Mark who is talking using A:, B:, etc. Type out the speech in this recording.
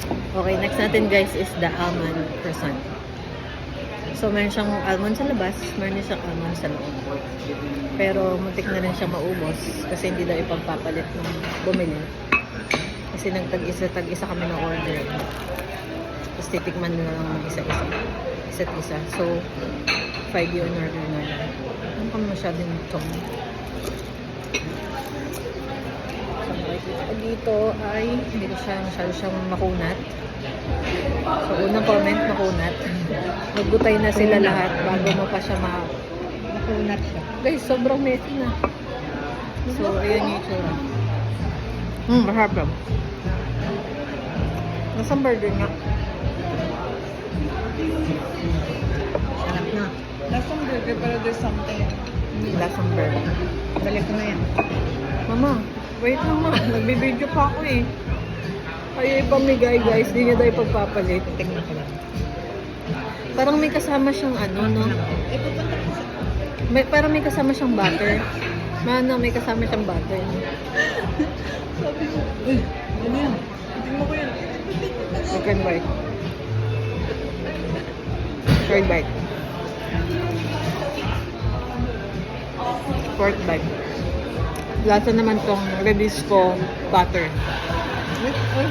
A: Okay, next natin guys is the almond croissant. So, meron siyang almond sa labas, meron din siyang almond sa loob. Pero, muntik na rin siya maubos kasi hindi daw ipagpapalit ng bumili. Kasi tag-isa kami ng order. Tapos titikman na lang ng isa't isa. So, 5 yung order na lang. Ano kami masyadong itong. So, makikita ko dito ay hindi ko siya masyado siyang makunat. So, unang comment, makunat. Magbutay na sila lahat bago mo pa siya makunat siya. Guys, sobrang messy na. So, ayan yung itsura. Masarap lang. Nasang burger nga?
B: Sarap na. Lasang burger pero there's something.
A: Lasang burger.
B: Balik ko na yan.
A: Mama, wait lang ma. Nagbibideo pa ako eh. Ayaw ipamigay guys. Hindi niya daw ipagpapalit.
B: Tingnan ko lang.
A: Parang may kasama siyang ano, no?
B: Eh, pupunta ko sa...
A: Parang may kasama siyang butter. Mana, may kasama siyang butter.
B: Sabi ko, uy, ano yan? Tingnan ko yan.
A: Second bite. Third bite. Fourth bite. Lasa naman tong Redisco butter.
B: Uy,